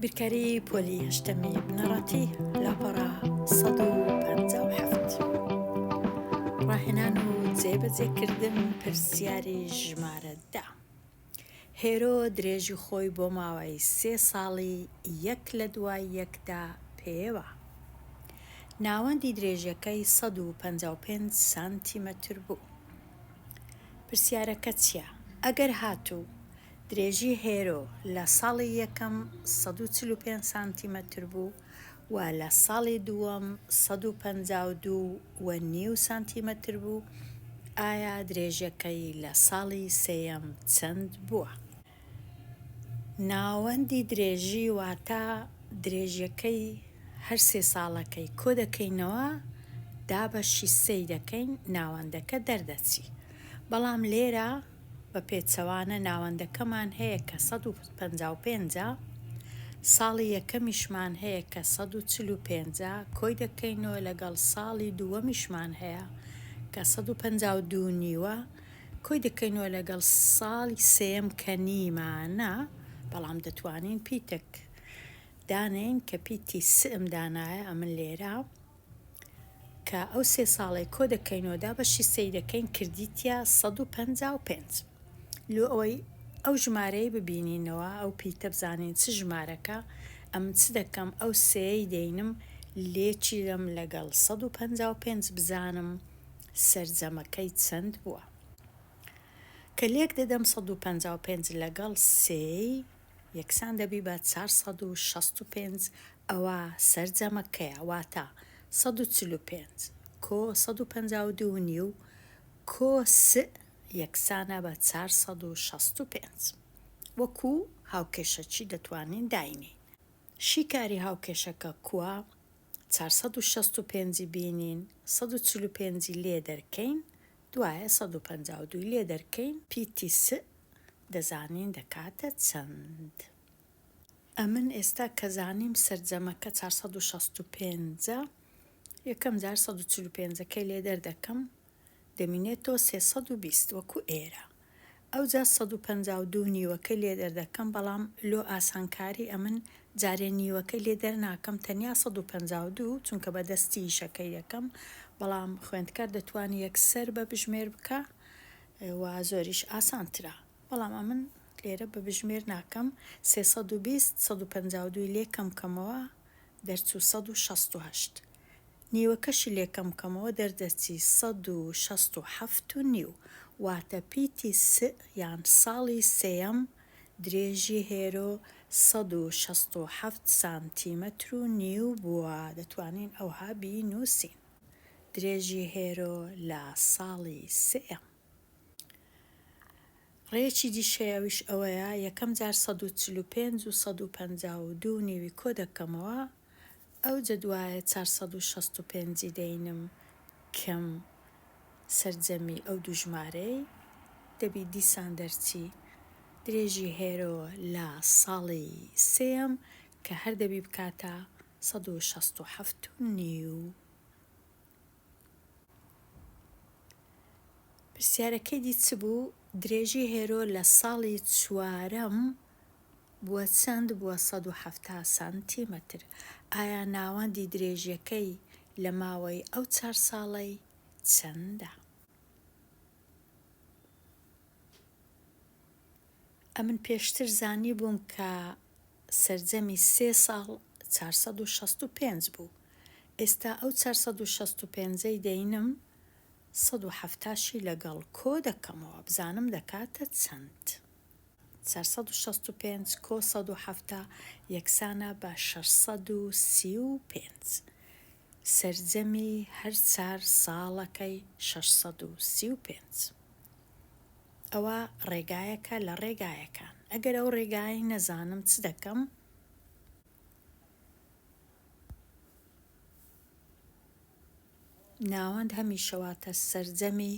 بیرکاری پۆلی هەشتەمی بنەڕەتی لاپەڕا 157 ڕاهێنان و جێبەجێکردن پرسیاری ژمارە 10 هێرۆ درێژی خۆی بۆ ماوەی 3 ساڵی یەک لە دوای یەکدا پێوە. ناوەندی درێژەکەی 155 سانتیمەتر بوو. پرسیارەکە چییە؟ ئەگەر هاتوو درێژی هێرۆ لە ساڵی یەکەم 145 سانتیمەتر بوو و لە ساڵی دووەم 152.5 سانتیمەتر بوو، ئایا درێژەکەی لە ساڵی سێیەم چەند بووە؟ ناوەندی درێژی واتە درێژیەکەی هەر 3 ساڵەکەی کۆ دەکەینەوە، دابەشی 3 دەکەین، ناوەندەکە دەردەچی. بەڵام لێرە بە پێچەوانە ناوەندەکەمان هەیە کە 155، ساڵی یەکەمیشمان هەیە کە 145، کۆی دەکەینەوە لەگەڵ ساڵی دووەمیشمان هەیە کە 152 نیوە، کۆی دەکەینەوە لەگەڵ ساڵی سێم کە نیمانە، بەڵام دەتوانین پیتێک دانین کە پیتی سئم دانایە ئەمن لێرە کە ئەو 3 ساڵی کۆ دەکەینەوە دابەشی 3 دەکەین کردیتە 155. لۆ ئەوەی ئەو ژمارەی ببینینەوە ئەو پیتە بزانین چ ژمارەکە، ئەم چ دەکەم ئەو سێی دەینم لێچیرم لەگەڵ 155 بزانم سەرجەمەکەی چەند بووە. کە لێک دەدەم 155 لەگەڵ سێی یەکسان دەبی بە 465، ئەوە سەرجەمەکەیە، واتە 145 کۆ 152 نیو کۆ سئ یەکسانە بە 465. وەکو هاوکێشەچی دەتوانین داینین. شیکاری هاوکێشەکە کووە؟ 465 بینین، 145 لێ دەرکەین، دوایە 152 لێ دەرکەین، پیتی سئ دەزانین دەکاتە چەند. ئەمن ئێستا کە زانیم سەرجەمەکە 465، یەکەم جار 145ەکەی لێ دەردەکەم، دەمینێتەوە 320 وەکو ئێرە. ئەو جا 152 نیوەکەی لێ دەردەکەم، بەڵام لۆ ئاسانکاری ئەمن جارێ نیوەکەی لێ دەرناکەم، تەنیا 152 چونکە بەدەستی شەکەی یەکەم، بەڵام خوێندکار دەتوانێت یەکسەر بە بژمێر بکە و زۆریش ئاسانترە، بەڵام ئەمن لێرە بە بژمێر ناکەم. 320 152 لێ کەمکەمەوە دەرچوو 168، نیوەکەشی لێکەم کەمەوە دەردەچی 167 نیو، واتە پیتی سئ یان ساڵی سێیەم درێژی هێرۆ 167 سانتیمەتر و نیو بووە. دەتوانین ئەوها بینووسین. درێژی هێرۆ لە ساڵی سێیەم. ڕێیەکی دیشەیەویش ئەوەیە، یەکەم جار 145 و 152 نیوی کۆ دەکەمەوە، ئەو جە دوایە 465 دەینم کەم سەرجەمی ئەو دوو ژمارەی دەبی دیسان دەرچی درێژی هێرۆ لە ساڵی سێم کە هەر دەبی بکاتە 167 نیو. پرسیارەکەی دی چ بوو؟ درێژی هێرۆ لە ساڵی چوارەم بووە چەند؟ بووە 170 سانتیمەتر. ئایا ناوەندی درێژیەکەی لە ماوەی ئەو 4 ساڵەی چەندە؟ ئەمن پێشتر زانی بووم کە سەرجەمی 3 ساڵ 465 بوو. ئێستا ئەو 465ەی دەینم 170شی لەگەڵ کۆ دەکەمەوە، بزانم دەکاتە چەند. 465 کۆ 170 یەکسانە بە 635. سەرجەمی هەر 4 ساڵەکەی 635. ئەوە ڕێگایەکە لە ڕێگایەکان. ئەگەر ئەو ڕێگای نەزانم چ دەکەم؟ ناوەند هەمیشەواتە سەرجەمی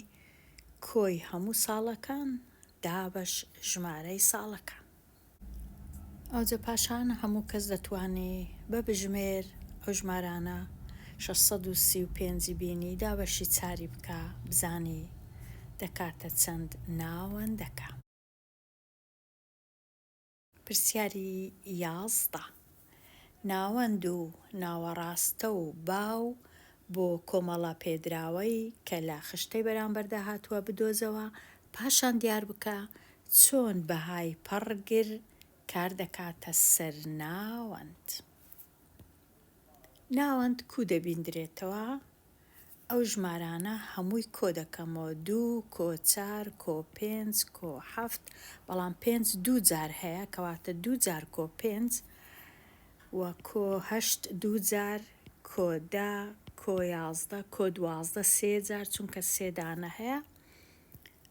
کۆی هەموو ساڵەکان دابەش ژمارەی ساڵەکان. ئەوجە پاشان هەموو کەس دەتوانێت بە بژمێر ئەو ژمارانە 635 بینی دابەشی چاری بکە، بزانی دەکاتە چەند ناوەندەکە. پرسیاری 11 ناوەند و ناوەڕاستە و باو بۆ کۆمەڵە پێدراوەی کە لە خشتەی بەرامبەردا هاتووە بدۆزەوە، پاشان دیار بکە چۆن بەهای پەڕگر کار دەکاتە سەر ناوەند. ناوەند کوو دەبیندرێتەوە، ئەو ژمارانە هەمووی کۆ دەکەمەوە 2 کۆ 4 کۆ 5 کۆ 7 بەڵام 5 دوو جار هەیە کەواتە 2 جار کۆ 5 و کۆ 8 دوو جار کۆ 10 کۆ 11 کۆ 12 سێ جار چونکە سێ دانە هەیە.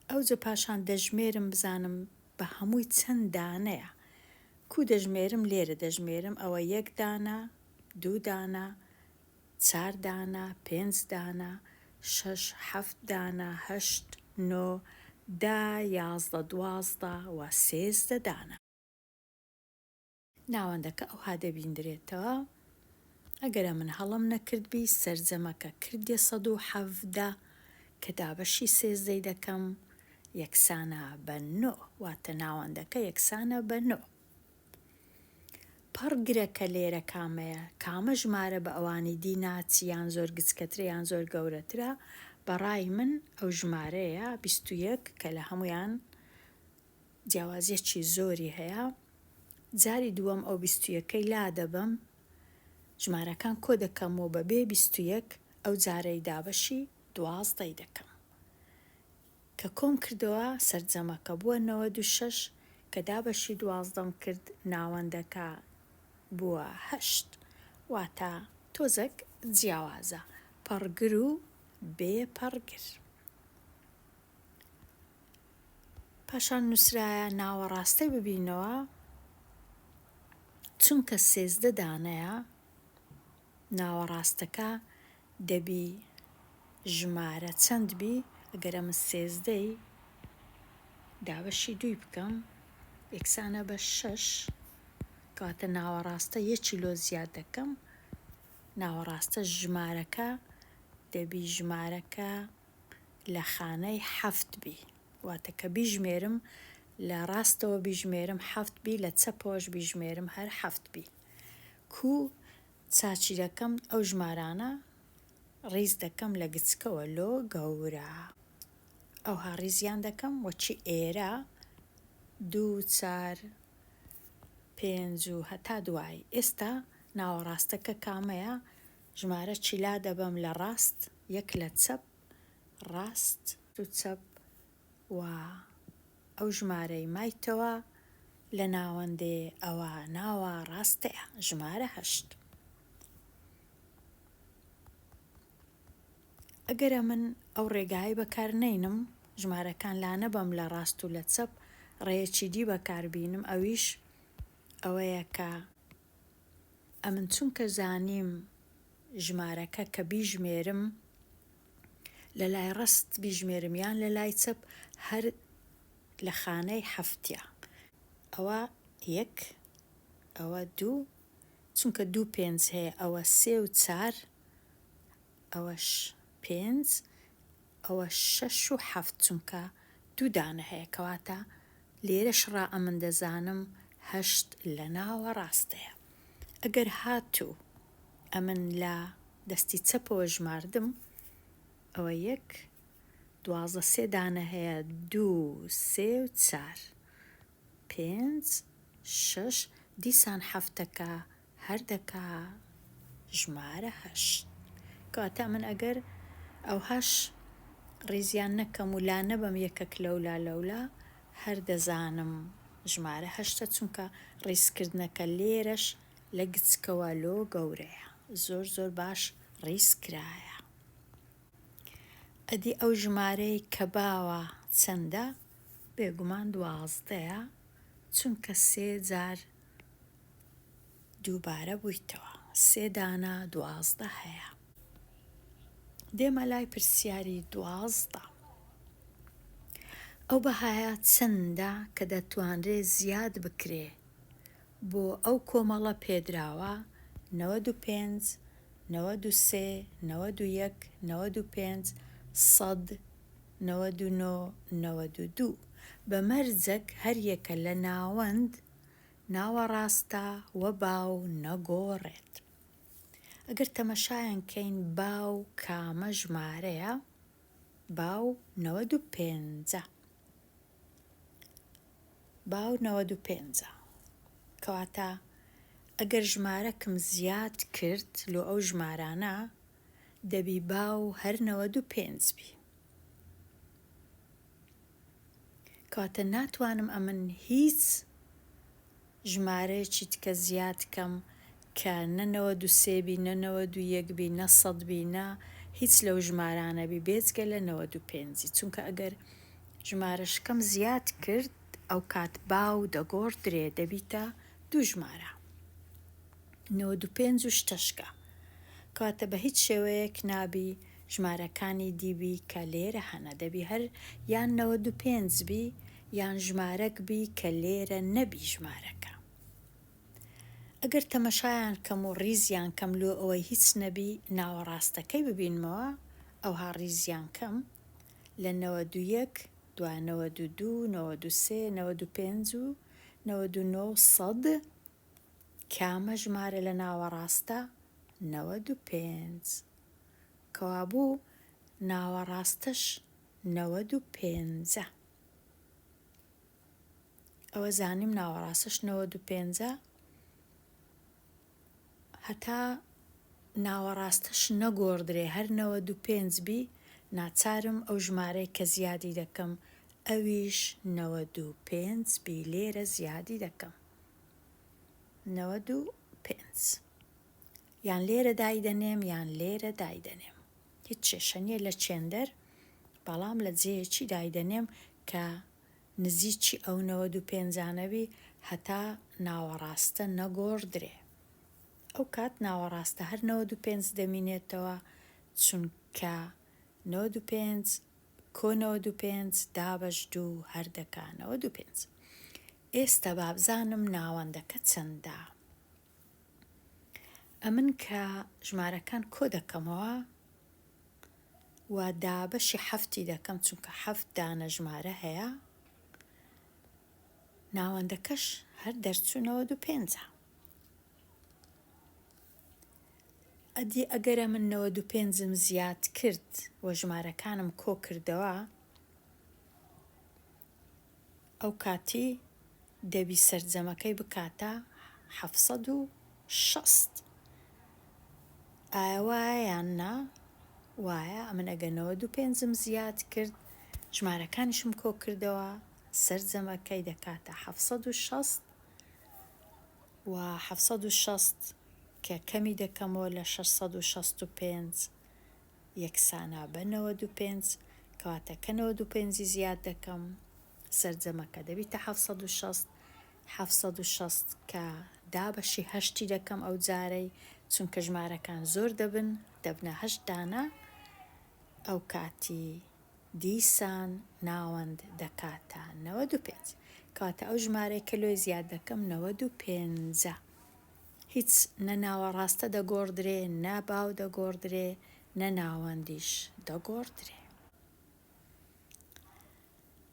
ئەوجە پاشان دەژمێرم بزانم بە هەمووی چەند دانەیە. کوو دەژمێرم لێرە دەژمێرم ئەوە 1 دانە 2 دانە 4 دانە 5 دانە 6 7 دانە 8 9 10 11 12 و 13 دانە. ناوەندەکە ئەوها دەبیندرێتەوە. ئەگەرە من هەڵم نەکردبی سەرجەمەکە کردێ 117 کە دابەشی 13 دەکەم یەکسانە بە 9 واتە ناوەندەکە یەکسانە بە 9. پەڕگرەکە لێرە کامەیە؟ کامە ژمارە بە ئەوانی دیناچی یان زۆر گچکەترە یان زۆر گەورەترە؟ بەڕای من ئەو ژمارەیە 21 کە لە هەمویان جیاوازیەکی زۆری هەیە. جاری دووەم ئەو 21ەی لا دەبم، ژمارەکان کۆ دەکەمەوە بەبێ 21 ئەو جارەی دابەشی 12 دەکەم. کە کۆم کردەوە سەرجەمەکە بووە 96 کە دابەشی 12 کرد ناوەندەکە بووە 8 واتە تۆزێک جیاوازە پەڕگر و بێ پەڕگر. پاشان نووسرایە ناوەڕاستەی ببینەوە، چونکە 13 دانەیە ناوەڕاستەکە دەبی ژمارە چەند بی؟ ئەگەرە من 13ی دابەشی 2 بکەم یەکسانە بە 6 کەواتە ناوەڕاستە 1 لۆ زیاد دەکەم. ناوەڕاستە ژمارەکە دەبی ژمارەکە لە خانەی 7 بی واتە کە بیژمێرم لە ڕاستەوە بیژمێرم 7 بی لە چەپەوەش بیژمێرم هەر 7 بی. کوو چاچی دەکەم ئەو ژمارانە ڕیز دەکەم لە گچکەوە لۆ گەورە، ئەوها ڕیزیان دەکەم وەچی ئێرە 2 4 5 و هەتا دوای. ئێستا ناوەڕاستەکە کامەیە؟ ژمارە چیلا دەبەم لە ڕاست 1 لە چەپ ڕاست و چەپ و ئەو ژمارەی مایتەوە لە ناوەندێ ئەوە ناوە ڕاستەیە ژمارە 8. ئەگەرە من ئەو ڕێگای بەکار نەینم ژمارەکان لا نەبەم لە ڕاست و لە چەپ ڕێیەکی دی بەکاربینم، ئەویش ئەوەیە کە ئەمن چونکە زانیم ژمارەکە کە بیژمێرم لە لای ڕست بیژمێرم یان لە لای چەپ هەر لە خانەی 7ە. ئەوە 1 ئەوە 2 چونکە 2 5 هەیە ئەوە 3 و 4 ئەوەش 5 ئەوە 6 و 7 چونکە 2 دانە هەیە کەواتە لێرەش ئەمن دەزانم 8 لە ناوە ڕاستەیە. ئەگەر هاتوو ئەمن لە دەستی چەپەوە ژماردم ئەوە 1 12 سێ دانە هەیە 2 3 و 4 5 6 دیسان هەفتەکە هەر دەکا ژمارە 8 کەواتە من ئەگەر ئەو 8 ڕیزیان نەکەم و لا نەبەم یەکەک لەولا لەولا هەر دەزانم ژمارە 8 چونکە ڕیزکردنەکە لێرەش لە گچکەوە لۆ گەورەیە زۆر زۆر باش ڕیز کرایە. ئەدی ئەو ژمارەی کە باوە چەندە؟ بێگومان 12ەیە چونکە 3 جار دووبارە بوویتەوە 3 دانە 12 هەیە. دێمە لای پرسیاری 12. ئەو بەهایە چەندە کە دەتوانرێ زیاد بکرێ بۆ ئەو کۆمەڵە پێدراوە 95 93 91 95 100 99 92 بە مەرجەک هەر یەکە لە ناوەند ناوەڕاستە و باو نەگۆڕێت. ئەگەر تەمەشایان کەین باو کامە ژمارەیە، باو 95. باو 95. کەواتە ئەگەر ژمارەکەم زیاد کرد لۆ ئەو ژمارانە، دەبی باو هەر 95 بی. کەواتە ناتوانم ئەمن هیچ ژمارەیەکی تکە زیاد کەم کە نە 93 بی، نە 91 بی، نە 100 بی، نە هیچ لەو ژمارانە بی بێجگە لە 95. چونکە ئەگەر ژمارەشکەم زیاد کرد، ئەو کات باو دەگۆڕدرێ، دەبیتە 2 ژمارە، 95 و شتەشکە. کەواتە بە هیچ شێوەیەک نابی ژمارەکانی دیبی کە لێرە هەنە، دەبی هەر یان 95 بی یان ژمارەک بی کە لێرە نەبی ژمارەکە. ئەگەر تەمەشایان کەم و ڕیزیان کەم لۆ ئەوەی هیچ نەبی ناوەڕاستەکەی ببینمەوە، ئەوها ڕیزیان کەم لە 91، دوای 92، 93، 95 و 99 100 کامە ژمارە لە ناوەڕاستە؟ 95. کەوابوو ناوەڕاستەش 95. ئەوە زانیم ناوەڕاستەش 95. هەتا ناوەڕاستەش نەگۆڕدرێ، هەر 95 بی، ناچارم ئەو ژمارەی کە زیادی دەکەم ئەویش 95 بی، لێرە زیادی دەکەم 95. یان لێرە دایدەنێم یان لێرە دایدەنێم، هیچ کێشە نییە لە چێندەر، بەڵام لە جێیەکی دایدەنێم کە نزیکی ئەو 95 هەتا ناوەڕاستە نەگۆڕدرێ. ئەو کات ناوەڕاستە هەر 95 دەمینێتەوە، چونکە 95 کۆ 95 دابەش 2 هەردەکا 95. ئێستا بابزانم ناوەندەکە چەندە. ئەمن کە ژمارەکان کۆ دەکەمەوە و دابەشی 7 دەکەم، چونکە 7 دانە ژمارە هەیە، ناوەندەکەش هەر دەرچوو 95. ئەدی ئەگەرە من 95م زیاد کرد و ژمارەکانم کۆ کردەوە، ئەو کاتی دەبی سەرجەمەکەی بکاتە 760. ئایا وایە یان نا؟ وایە. ئەمن ئەگەر 95م زیاد کرد، ژمارەکانیشم کۆ کردەوە، سەرجەمەکەی دەکاتە 760 و 760 کە کەمی دەکەمەوە لە 665 یەکسانە بە 95. کەواتە کە 95 زیاد دەکەم، سەرجەمەکە دەبیتە 760. 760 کە دابەشی 8 دەکەم ئەو جارەی، چونکە ژمارەکان زۆر دەبنە 8 دانە، ئەو کاتی دیسان ناوەند دەکاتە 95. کەواتە ئەو ژمارەی کە لۆی زیاد دەکەم 95. هیچ نە ناوەڕاستە دەگۆڕدرێ، نە باو دەگۆڕدرێ، نە ناوەندیش دەگۆڕدرێ.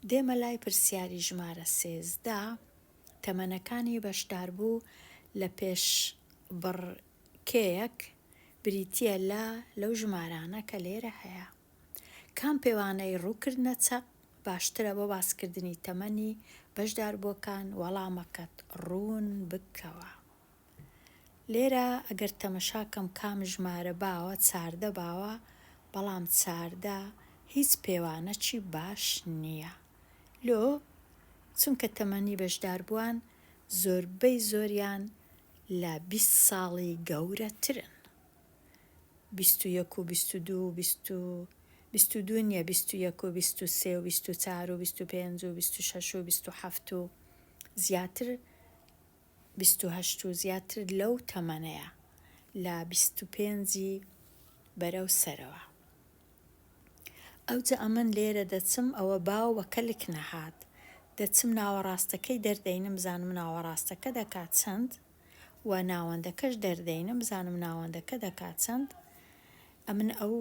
دێمە لای پرسیاری ژمارە 13. تەمەنەکانی بەشداربوو لە پێش بڕکێیەک بریتیە لەو ژمارانە کە لێرە هەیە. کام پێوانەی ڕووکردنە چەق باشترە بۆ باسکردنی تەمەنی بەشداربووەکان؟ وەڵامەکەت ڕوون بکەوە. لێرە ئەگەر تەمەشاکەم کام ژمارە باوە، 14 باوە، بەڵام 14 هیچ پێوانەکی باش نییە. لۆ چونکە تەمەنی بەشداربووان زۆربەی زۆریان لە 20 ساڵی گەورەترن. 21 و 22 22 نیە، 21 و 23 و 24 و 25 و 26 و 27 و زیاتر، 28 و زیاتر لەو تەمەنەیە، لە 25 بەرەو سەرەوە. ئەوجا ئەمن لێرە دەچم، ئەوە باو بە کەلک نەهات، دەچم ناوەڕاستەکەی دەردەینم، بزانم ناوەڕاستەکە دەکات چەند، و ناوەندەکەش دەردەینم، بزانم ناوەندەکە دەکات چەند. ئەمن ئەو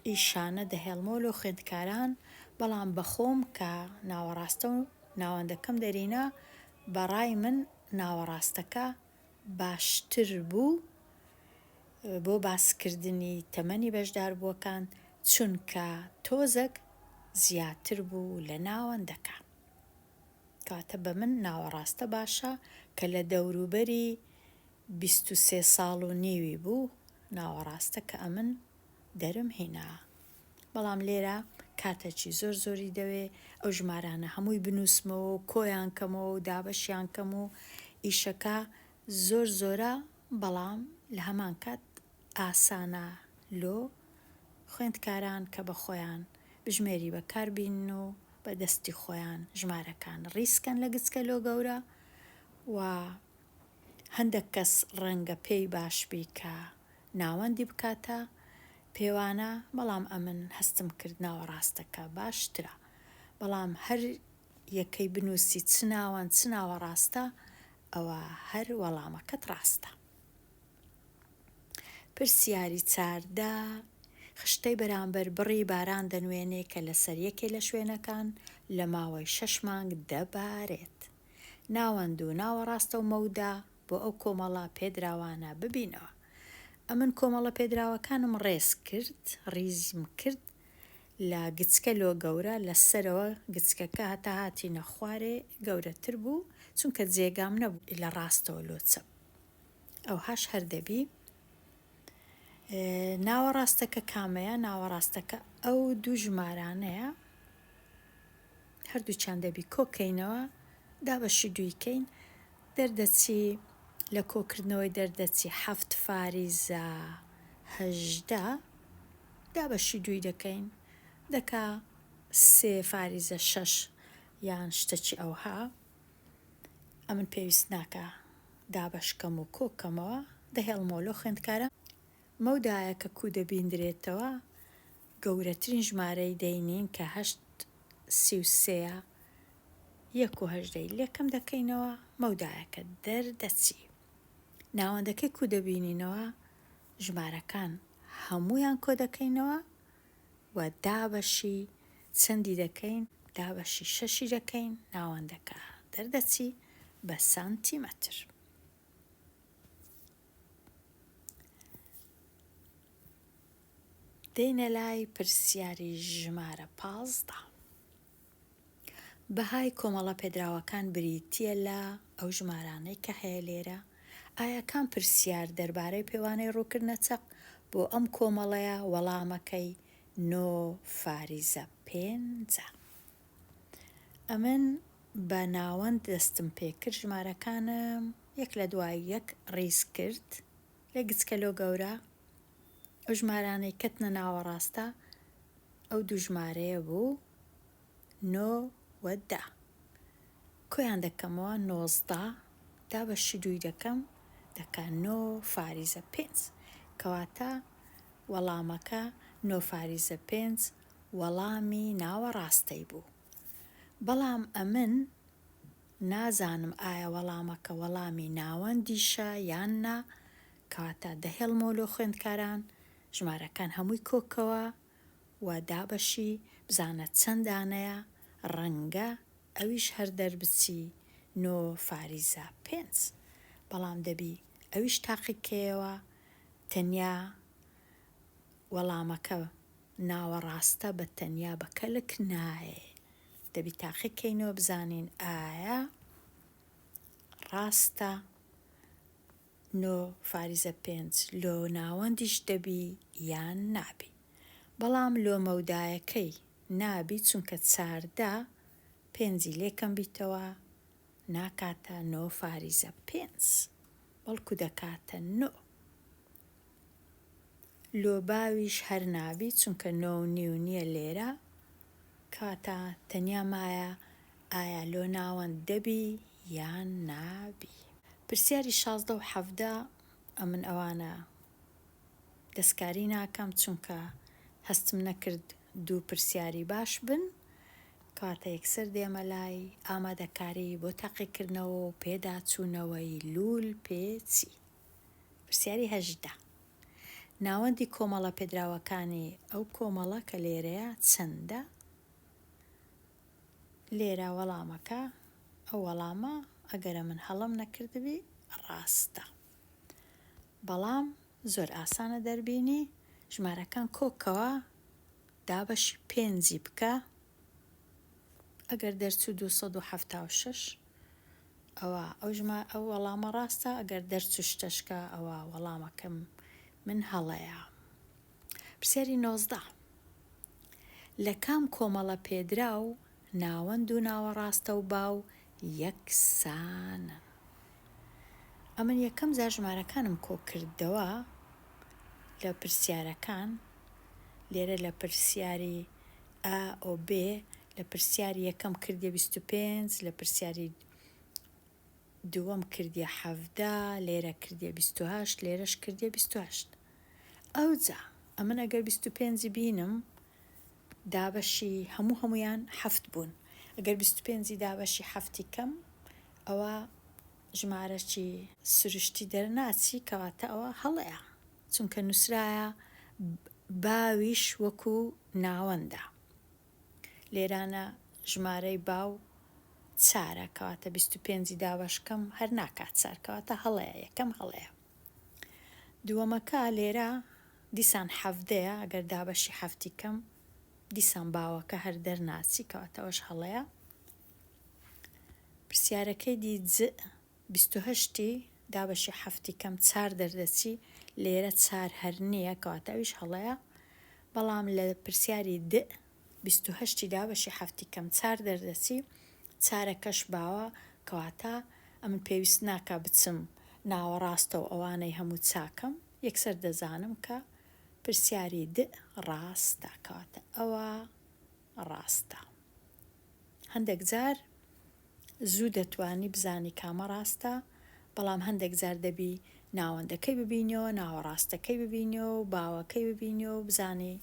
ئیشانە دەهێڵمەوە لۆ خوێندکاران، بەڵام بەخۆم کە ناوەڕاستە و ناوەندەکەم دەرینە، بەڕای من ناوەڕاستەکە باشتر بوو بۆ باسکردنی تەمەنی بەشداربووەکان چونکە تۆزێک زیاتر بوو لە ناوەندەکە. کاتە بە من ناوەڕاستە باشە کە لە دەوروبەری 23 ساڵ و نیوی بوو ناوەڕاستە کە ئەمن دەرم هێنا. بەڵام لێرە کاتێکی زۆری دەوێ ئەو ژمارانە هەمووی بنووسمەوە و کۆیان کەمەوە و دابەشیان کەم و ئیشەکە زۆرە، بەڵام لە هەمان کات ئاسانە لۆ خوێندکاران کە بە خۆیان بژمێری بەکاربین و بە دەستی خۆیان ژمارەکان ڕیسکەن لە گچکەلۆ گەورە و هەندێک کەس ڕەنگە پێی باشبی کە ناوەندی بکاتە پێوانە، بەڵام ئەمن هەستم کرد ناوەڕاستەکە باشترە. بەڵام هەر یەکەی بنووسی چ ناوەند چ ناوەڕاستە ئەوە هەر وەڵامەکەت ڕاستە. پرسیاری 14 خشتەی بەرامبەر بڕی باران دەنوێنێ کە لەسەر یەکێ لە شوێنەکان لە ماوەی 6 مانگ دەبارێت. ناوەند و ناوەڕاستە و مەودا بۆ ئەو کۆمەڵە پێدراوانە ببینەوە. ئەمن کۆمەڵە پێدراوەکانم ڕیزم کرد لە گچکەلۆ گەورە لەسەرەوە گچکەکە هەتا هاتینە خوارێ گەورەتر بوو چونکە جێگام نەبوو لە ڕاستەوە لۆچە. ئەو هەش هەردەبی ناوەڕاستەکە کامەیە؟ ناوەڕاستەکە ئەو دوو ژمارانەیە هەردووچیان دەبی کۆکەینەوە دابەشی دوویکەین دەردەچی لە کۆکردنەوەی دەردەچی 7 فاریزە 18 دابەشی دووی دەکەین دەکا 3 فاریزە 6 یان شتێکی ئەوها. ئەمن پێویست ناکە دابەشکەم و کۆکەمەوە دەهێڵمەوە خوێندکارە مەودایە کە کو دەبیندرێتەوە گەورەترین ژمارەی دەینین کە 8 1/8 لێکەم دەکەینەوە مەودایەکە دەردەچی. ناوەندەکەی کو دەبینینەوە ژمارەکان هەمویان کۆ دەکەینەوە و دابەشی چەندی دەکەین؟ دابەشی 6 دەکەین ناوەندەکە دەردەچی بە سانتیمەتر. دێنە لای پرسیاری ژمارە 15. بەهای کۆمەڵە پێدراوەکان بریتیە لە ئەو ژمارانەی کە هەیە لێرە. ئایا کام پرسیار دەربارەی پێوانەی ڕووکردنە چەق بۆ ئەم کۆمەڵەیە وەڵامەکەی 9 فاریزە 5. ئەمن بە ناوەند دەستم پێکرد ژمارەکانم یەک لە دوای یەک ڕیز کرد لە گچکەلۆ گەورە. ئەو ژمارانەی کەتنە ناوەڕاستە ئەو دوو ژمارەیە بوو 9 و 10. کۆیان دەکەمەوە 19 دابەشی دووی دەکەم دەکا 9 فاریزە 5 کەواتە وەڵامەکە 9 فاریزە 5 وەڵامی ناوەڕاستەی بوو. بەڵام ئەمن نازانم ئایا وەڵامەکە وەڵامی ناوەندیشە یان نا، کەواتە دەهێڵمەوە لۆ خوێندکاران ژمارەکان هەمووی کۆکەوە و دابەشی بزانە چەندانەیە ڕەنگە ئەویش هەر دەربچی 9 فاریزە 5. بەڵام دەبی ئەویش تاقیکەیەوە تەنیا وەڵامەکە ناوەڕاستە بە تەنیا بە کەلک نایە. دەبی تاقیکەینەوە بزانین ئایا ڕاستە 9 فاریزە 5 لۆ ناوەندیش دەبی یان نابی. بەڵام لۆ مەودایەکەی نابی چونکە 14 5 لێکەم بیتەوە ناکاتە 9 فاریزە 5 بەڵکو دەکاتە 9. لۆ باویش هەر نابی چونکە 9 نییە لێرە، کاتە تەنیا مایە ئایا لۆ ناوەند دەبی یان نابی. پرسیاری 16 و 17 ئەمن ئەوانە دەستکاری ناکەم چونکە هەستم نەکرد دوو پرسیاری باش بن، کاتە یەکسەر دێمە لای ئامادەکاری بۆ تاقیکردنەوە و پێداچوونەوەی لول پێچی. پرسیاری 18 ناوەندی کۆمەڵە پێدراوەکانی ئەو کۆمەڵە کە لێرەیە چەندە؟ لێرە وەڵامەکە ئەو وەڵامە ئەگەرە من هەڵم نەکردبی ڕاستە. بەڵام زۆر ئاسانە دەربینی ژمارەکان کۆکەوە دابەشی 5 بکە. ئەگەر دەرچوو 276 ئەو وەڵامە ڕاستە، ئەگەر دەرچوو شتەشکە ئەوە وەڵامەکەم من هەڵەیە. پرسیاری 19 لە کام کۆمەڵە پێدرا و ناوەند و ناوەڕاستە و باو یەکسانن؟ ئەمن یەکەم جار ژمارەکانم کۆ کردەوە لە پرسیارەکان. لێرە لە پرسیاری ئا ئۆ بێ لە پرسیاری یەکەم کردیە 25، لە پرسیاری دووەم کردیە 17، لێرە کردیە 28، لێرەش کردیە 28. ئەوجا ئەمن ئەگەر 25 بینم دابەشی هەمویان 7 بوون. ئەگەر 25 دابەشی 7 کەم ئەوە ژمارەی سروشتی دەرناچی، کەواتە ئەوە هەڵەیە، چونکە نووسرایە باویش وەکو ناوەندە. لێرانە ژمارەی باو 4، کەواتە 25 دابەشکەم هەر ناکات 4، کەواتە هەڵەیە، یەکەم هەڵەیە. دووەمەکە لێرە دیسان 7ەیە، ئەگەر دابەشی 7 کەم دیسان باوەکە هەر دەرناچی، کەواتە ئەوەش هەڵەیە. پرسیارەکەی دیجە 28 دابەشی 7 کەم 4 دەردەچی، لێرە 4 هەر نییە، کەواتە ئەویش هەڵەیە. بەڵام لە پرسیاری 28 دابەشی 7 کەم 4 دەردەچی، 4ەکەش باوە، کەواتە ئەمن پێویست ناکە بچم ناوەڕاستە و ئەوانەی هەموو چاکەم، یەکسەر دەزانم کە پرسیاری ڕاستە، کەواتە ئەوە ڕاستە. هەندێک جار زوو دەتوانی بزانی کامە ڕاستە، بەڵام هەندێک جار دەبی ناوەندەکەی ببینیەوە، ناوەڕاستەکەی ببینیەوە و باوەکەی ببینیەوە بزانی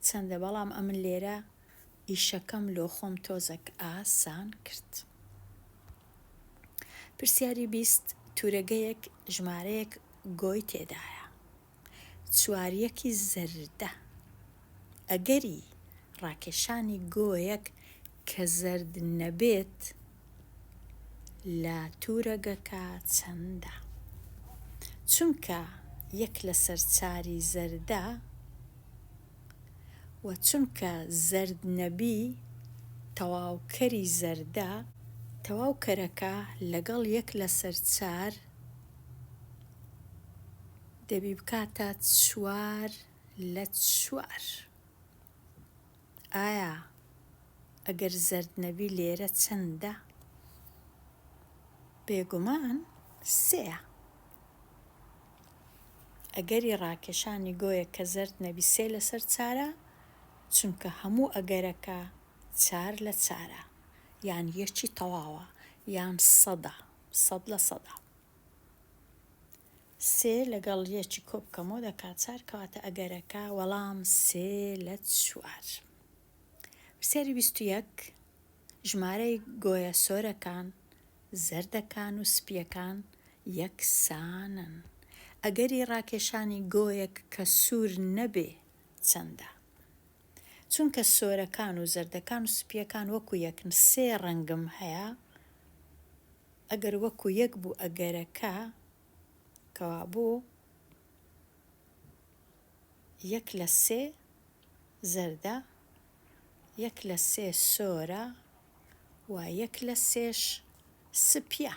چەندە. بەڵام ئەمن لێرە ئیشەکەم لۆ خۆم تۆزێک ئاسان کرد. پرسیاری 20 تورەگەیەک ژمارەیەک گۆی تێدایە، چواریەکی زەردە. ئەگەری ڕاکێشانی گۆیەک کە زەرد نەبێت لە تورەگەکە چەندە؟ چونکە یەک لەسەر 4 زەردە و چونکە زەرد نەبی تەواوکەری زەردە، تەواوکەرەکە لەگەڵ 1 لەسەر 4 دەبی بکاتە 4 لە 4. ئایا ئەگەر زەرد نەبی لێرە چەندە؟ بێگومان 3. ئەگەری ڕاکێشانی گۆیە کە زەرد نەبی 3 لەسەر 4، چونکە هەموو ئەگەرەکە 4 لە 4، یان یەکی تەواوە، یان 100 لە 100. 3 لەگەڵ یەکی کۆبکەمەوە دەکات 4، کەواتە ئەگەرەکە وەڵام 3 لە 4. پرسیاری 21 ژمارەی گۆیە سۆرەکان، زەردەکان و سپیەکان یەکسانن. ئەگەری ڕاکێشانی گۆیەک کە سوور نەبێ چەندە؟ چونکە سۆرەکان و زەردەکان و سپیەکان وەکو یەکن، 3 ڕەنگم هەیە. ئەگەر وەکو یەک بوو ئەگەرەکە، کەوا بوو 1 لە 3 زەردە، 1 لە 3 سۆرە و 1 لە 3ش سپیە،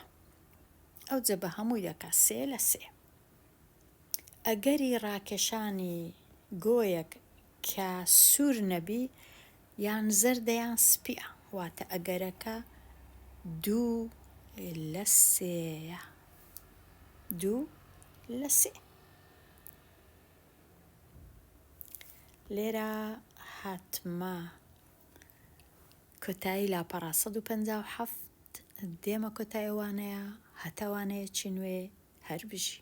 ئەوجە بە هەمووی دەکا 3 لە 3. ئەگەری ڕاکێشانی گۆیەک کە سوور نەبی یان زەردە یان سپیە، واتە ئەگەرەکە 2 لە 3. 2 لە 3. لێرە هاتمە کۆتایی لاپەڕا 157 دێمە کۆتاییوانەیە، هەتاوانەیەکی نوێ هەر بژی.